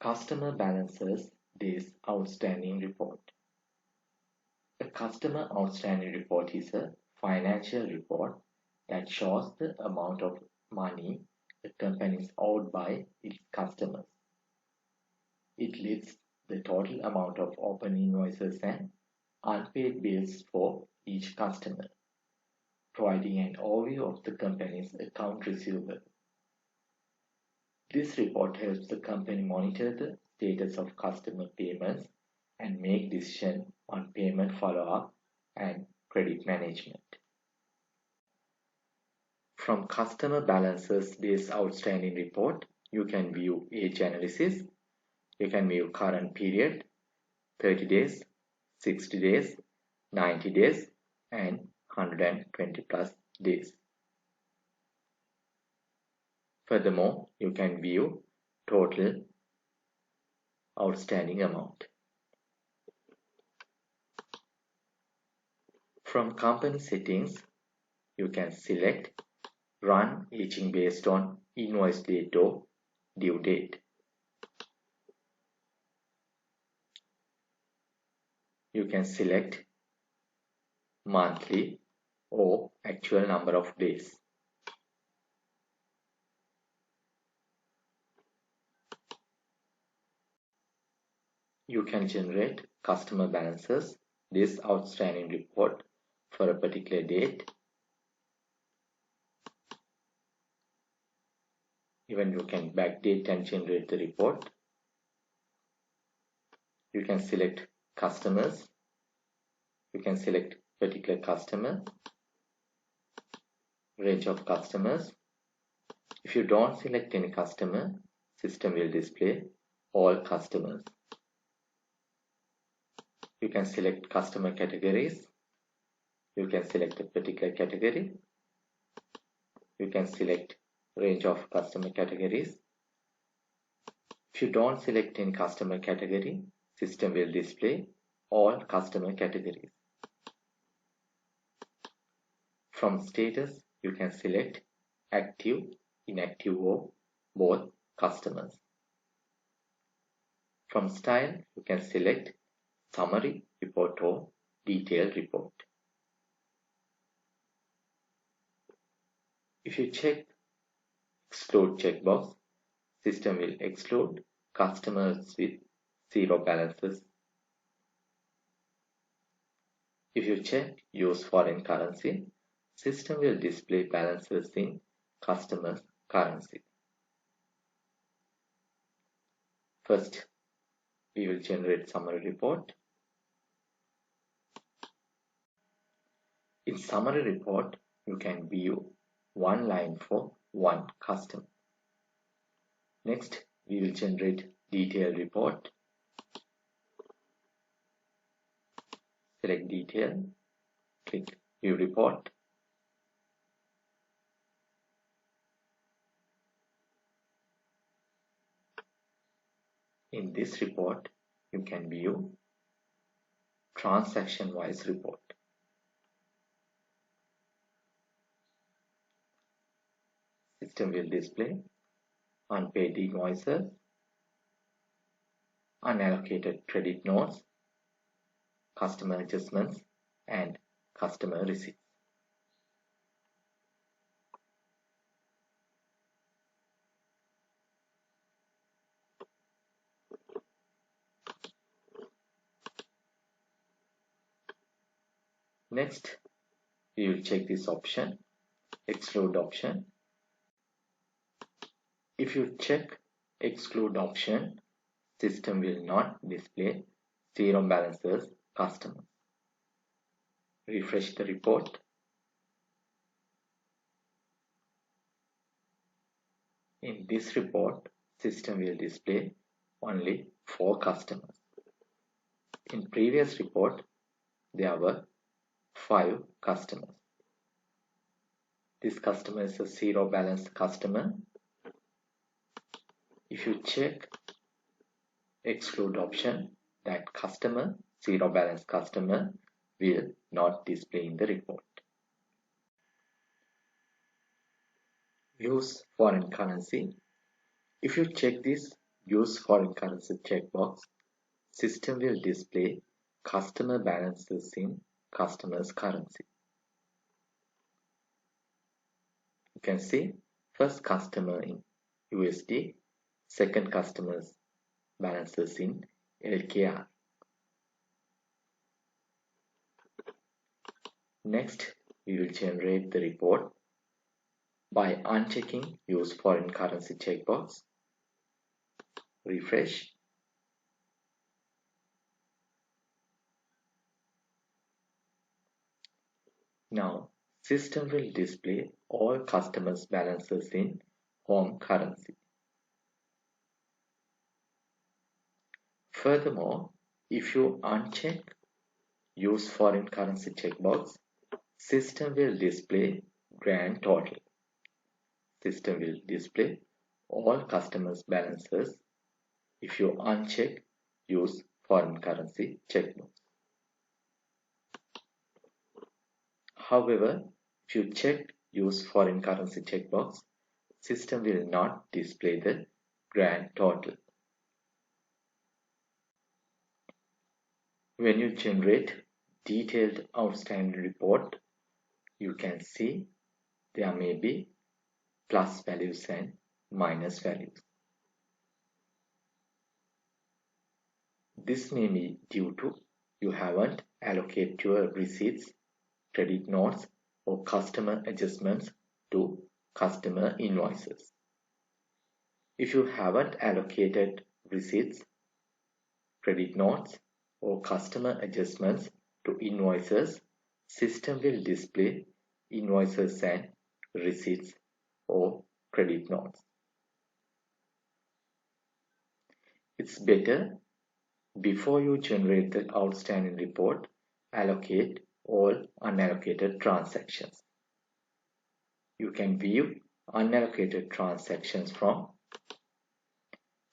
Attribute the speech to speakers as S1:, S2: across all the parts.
S1: Customer balances days outstanding report. A customer outstanding report is a financial report that shows the amount of money a company is owed by its customers. It lists the total amount of open invoices and unpaid bills for each customer, providing an overview of the company's account receivable. This report helps the company monitor the status of customer payments and make decisions on payment follow-up and credit management. From Customer Balances Days Outstanding Report, you can view age analysis. You can view current period, 30 days, 60 days, 90 days, and 120 plus days. Furthermore, you can view total outstanding amount. From company settings, you can select Run Aging based on invoice date or due date. You can select monthly or actual number of days. You can generate customer balances, this outstanding report for a particular date. Even you can backdate and generate the report. You can select customers. You can select particular customer, range of customers. If you don't select any customer, system will display all customers. You can select customer categories. You can select a particular category. You can select range of customer categories. If you don't select any customer category, system will display all customer categories. From status, you can select active, inactive, or both customers. From style, you can select summary report or detailed report. If you check exclude checkbox, system will exclude customers with zero balances. If you check use foreign currency, system will display balances in customers' currency. First, we will generate summary report. In summary report, you can view one line for one customer. Next, we will generate detailed report. Select detail, click view report. In this report, you can view transaction-wise report. System will display unpaid invoices, unallocated credit notes, customer adjustments, and customer receipts. Next, we will check this option, exclude option. If you check exclude option, system will not display zero balances customers. Refresh the report. In this report, system will display only 4 customers. In previous report, there were 5 customers. This customer is a zero balance customer. If you check exclude option, that customer, zero balance customer, will not display in the report. Use foreign currency. If you check this use foreign currency checkbox, system will display customer balances in customer's currency. You can see first customer in USD, second customer's balances in LKR. Next, we will generate the report by unchecking use foreign currency checkbox. Refresh. Now, system will display all customers' balances in home currency. Furthermore, if you uncheck use foreign currency checkbox, system will display grand total. System will display all customers' balances if you uncheck use foreign currency checkbox. However, if you check use foreign currency checkbox, system will not display the grand total. When you generate detailed outstanding report, you can see there may be plus values and minus values. This may be due to you haven't allocated your receipts, credit notes, or customer adjustments to customer invoices. If you haven't allocated receipts, credit notes, or customer adjustments to invoices, system will display invoices and receipts or credit notes. It's better before you generate the outstanding report, allocate all unallocated transactions. You can view unallocated transactions from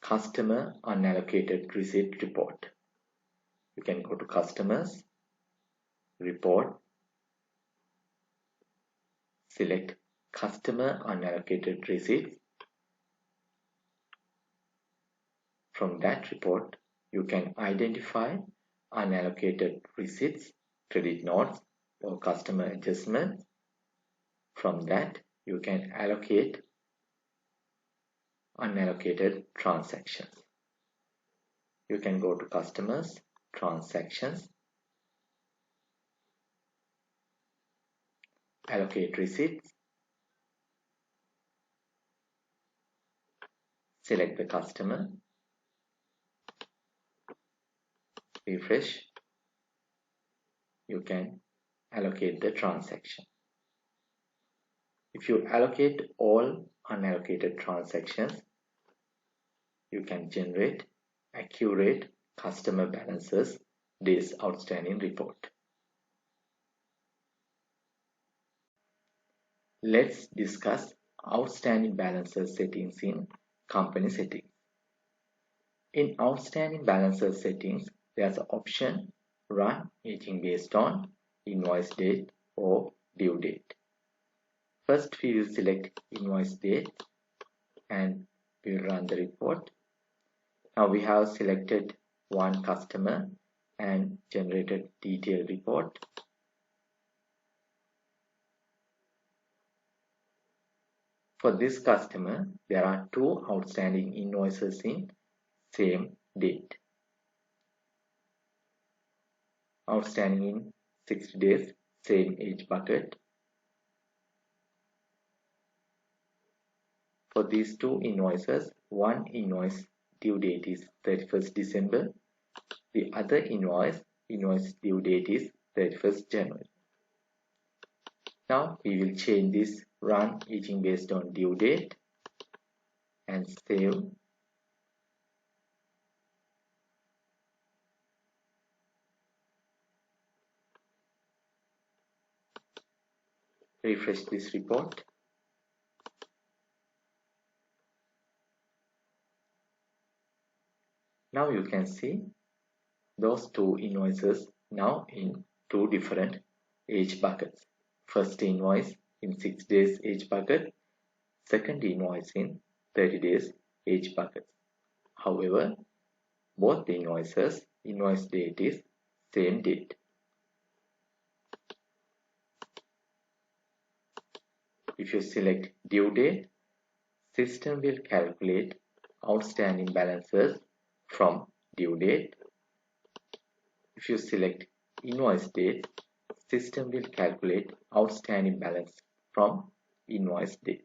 S1: Customer Unallocated Receipt Report. You can go to Customers, Report, select Customer Unallocated Receipts. From that report, you can identify unallocated receipts, credit notes, or customer adjustments. From that, you can allocate unallocated transactions. You can go to Customers, Transactions, Allocate Receipts, select the customer, refresh. You can allocate the transaction. If you allocate all unallocated transactions, you can generate accurate customer balances days outstanding report. Let's discuss outstanding balances settings in company settings. In outstanding balances settings, there's an option run aging based on invoice date or due date. First, we will select invoice date and we will run the report. Now we have selected one customer and generated detailed report. For this customer, there are two outstanding invoices in same date. Outstanding in 60 days, same age bucket. For these two invoices, one invoice due date is 31st December. The other invoice due date is 31st January. Now we will change this run aging based on due date and save. Refresh this report. Now you can see those two invoices now in two different age buckets. First invoice in 6 days age bucket, second invoice in 30 days age bucket. However, both the invoice date is same date. If you select due date, system will calculate outstanding balances from due date. If you select invoice date, system will calculate outstanding balance from invoice date.